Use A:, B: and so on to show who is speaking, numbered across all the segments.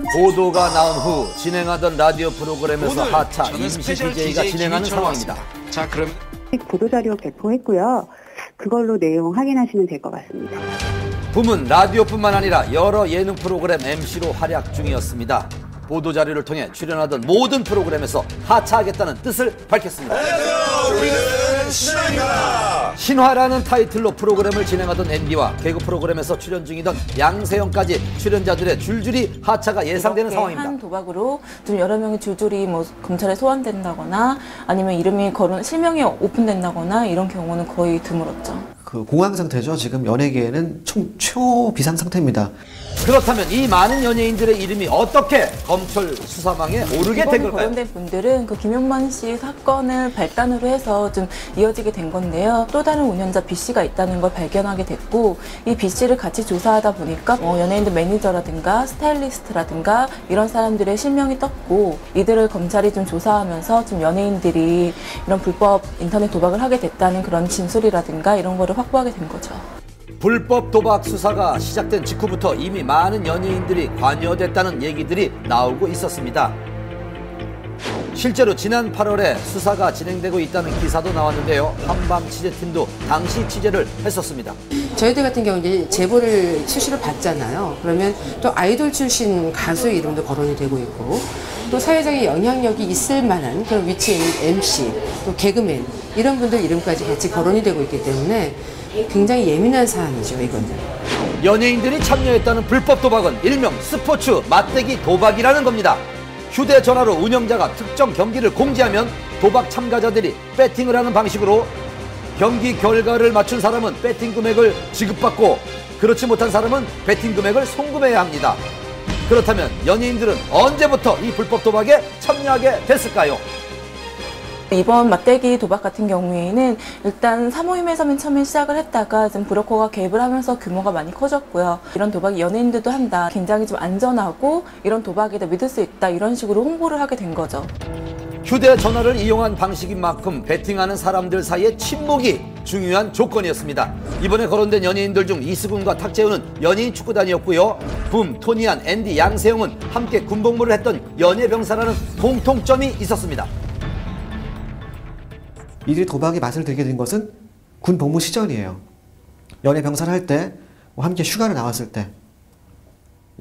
A: 보도가 나온 후 진행하던 라디오 프로그램에서 하차 임시 DJ가 진행하는 상황입니다.
B: 자, 그럼
C: 보도자료 배포했고요. 그걸로 내용 확인하시면 될 것 같습니다.
A: 붐은 라디오뿐만 아니라 여러 예능 프로그램 MC로 활약 중이었습니다. 보도자료를 통해 출연하던 모든 프로그램에서 하차하겠다는 뜻을 밝혔습니다.
D: 안녕하세요. 우리는 신화입니다.
A: 신화라는 타이틀로 프로그램을 진행하던 MD와 개그 프로그램에서 출연 중이던 양세형까지 출연자들의 줄줄이 하차가 예상되는 상황입니다.
E: 한 도박으로 좀 여러 명이 줄줄이 뭐 검찰에 소환된다거나 아니면 이름이 실명이 오픈된다거나 이런 경우는 거의 드물었죠.
F: 그 공황 상태죠. 지금 연예계에는 초비상 상태입니다.
A: 그렇다면 이 많은 연예인들의 이름이 어떻게 검찰 수사망에 오르게 된 걸까요?
E: 거론된 분들은 그 김용만 씨 사건을 발단으로 해서 좀 이어지게 된 건데요. 또 다른 운영자 B 씨가 있다는 걸 발견하게 됐고, 이 B 씨를 같이 조사하다 보니까 연예인들 매니저라든가 스타일리스트라든가 이런 사람들의 실명이 떴고, 이들을 검찰이 좀 조사하면서 좀 연예인들이 이런 불법 인터넷 도박을 하게 됐다는 그런 진술이라든가 이런 거를 확보하게 된 거죠.
A: 불법 도박 수사가 시작된 직후부터 이미 많은 연예인들이 관여됐다는 얘기들이 나오고 있었습니다. 실제로 지난 8월에 수사가 진행되고 있다는 기사도 나왔는데요. 한밤 취재팀도 당시 취재를 했었습니다.
G: 저희들 같은 경우는 제보를 수시로 받잖아요. 그러면 또 아이돌 출신 가수 이름도 거론이 되고 있고, 또 사회적인 영향력이 있을 만한 그런 위치에 있는 MC, 또 개그맨 이런 분들 이름까지 같이 거론이 되고 있기 때문에 굉장히 예민한 사안이죠, 이거는.
A: 연예인들이 참여했다는 불법 도박은 일명 스포츠 맞대기 도박이라는 겁니다. 휴대전화로 운영자가 특정 경기를 공지하면 도박 참가자들이 배팅을 하는 방식으로 경기 결과를 맞춘 사람은 배팅 금액을 지급받고, 그렇지 못한 사람은 배팅 금액을 송금해야 합니다. 그렇다면 연예인들은 언제부터 이 불법 도박에 참여하게 됐을까요?
E: 이번 맞대기 도박 같은 경우에는 일단 사모임에서 맨 처음에 시작을 했다가 좀 브로커가 개입을 하면서 규모가 많이 커졌고요. 이런 도박이 연예인들도 한다, 굉장히 좀 안전하고 이런 도박이다, 믿을 수 있다, 이런 식으로 홍보를 하게 된 거죠.
A: 휴대전화를 이용한 방식인 만큼 배팅하는 사람들 사이의 친목이 중요한 조건이었습니다. 이번에 거론된 연예인들 중 이수근과 탁재훈은 연예인 축구단이었고요. 붐, 토니안, 앤디, 양세형은 함께 군복무를 했던 연예병사라는 공통점이 있었습니다.
F: 이들이 도박의 맛을 들게 된 것은 군 복무 시절이에요. 연예 병사를 할 때, 함께 휴가를 나왔을 때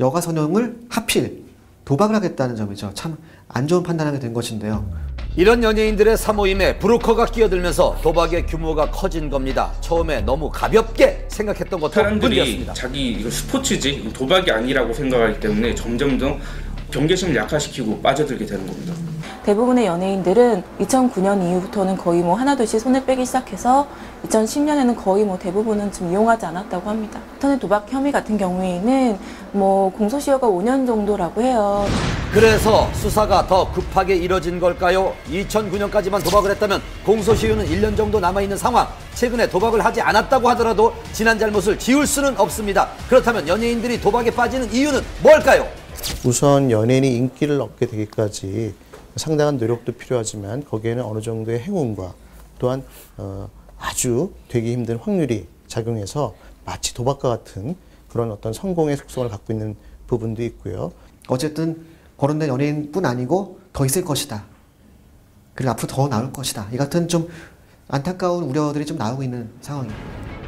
F: 여가 선영을 하필 도박을 하겠다는 점이죠. 참 안 좋은 판단하게 된 것인데요.
A: 이런 연예인들의 사모임에 브로커가 끼어들면서 도박의 규모가 커진 겁니다. 처음에 너무 가볍게 생각했던 것도
H: 사람들이
A: 문제였습니다.
H: 자기 이거 스포츠지 도박이 아니라고 생각하기 때문에 점점 더 경계심을 약화시키고 빠져들게 되는 겁니다.
E: 대부분의 연예인들은 2009년 이후부터는 거의 하나둘씩 손을 빼기 시작해서 2010년에는 거의 대부분은 좀 이용하지 않았다고 합니다. 인터넷 도박 혐의 같은 경우에는 공소시효가 5년 정도라고 해요.
A: 그래서 수사가 더 급하게 이뤄진 걸까요? 2009년까지만 도박을 했다면 공소시효는 1년 정도 남아있는 상황. 최근에 도박을 하지 않았다고 하더라도 지난 잘못을 지울 수는 없습니다. 그렇다면 연예인들이 도박에 빠지는 이유는 뭘까요?
I: 우선 연예인이 인기를 얻게 되기까지 상당한 노력도 필요하지만 거기에는 어느 정도의 행운과 또한 아주 되기 힘든 확률이 작용해서 마치 도박과 같은 그런 어떤 성공의 속성을 갖고 있는 부분도 있고요.
F: 어쨌든 거론된 연예인뿐 아니고 더 있을 것이다. 그리고 앞으로 더 나올 것이다. 이 같은 좀 안타까운 우려들이 좀 나오고 있는 상황입니다.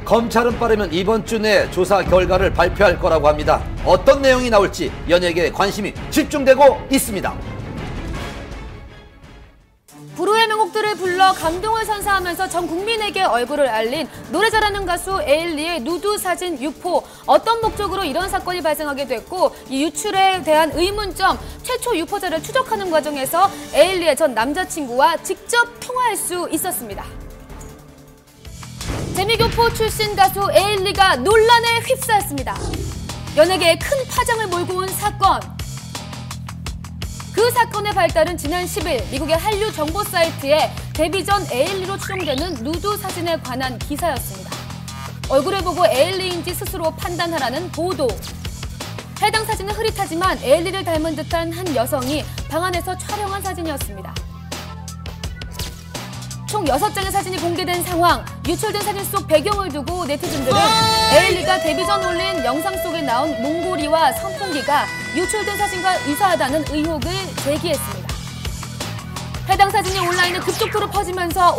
A: 검찰은 빠르면 이번 주 내에 조사 결과를 발표할 거라고 합니다. 어떤 내용이 나올지 연예계에 관심이 집중되고 있습니다.
J: 불후의 명곡들을 불러 감동을 선사하면서 전 국민에게 얼굴을 알린 노래 잘하는 가수 에일리의 누드 사진 유포. 어떤 목적으로 이런 사건이 발생하게 됐고 이 유출에 대한 의문점, 최초 유포자를 추적하는 과정에서 에일리의 전 남자친구와 직접 통화할 수 있었습니다. 재미교포 출신 가수 에일리가 논란에 휩싸였습니다. 연예계에 큰 파장을 몰고 온 사건. 그 사건의 발달은 지난 10일 미국의 한류 정보 사이트에 데뷔 전 에일리로 추정되는 누드 사진에 관한 기사였습니다. 얼굴을 보고 에일리인지 스스로 판단하라는 보도. 해당 사진은 흐릿하지만 에일리를 닮은 듯한 한 여성이 방 안에서 촬영한 사진이었습니다. 총 6장의 사진이 공개된 상황. 유출된 사진 속 배경을 두고 네티즌들은 에일리가 데뷔 전 올린 영상 속에 나온 몽골이와 선풍기가 유출된 사진과 유사하다는 의혹을 제기했습니다. 해당 사진이 온라인에 급속도로 퍼지면서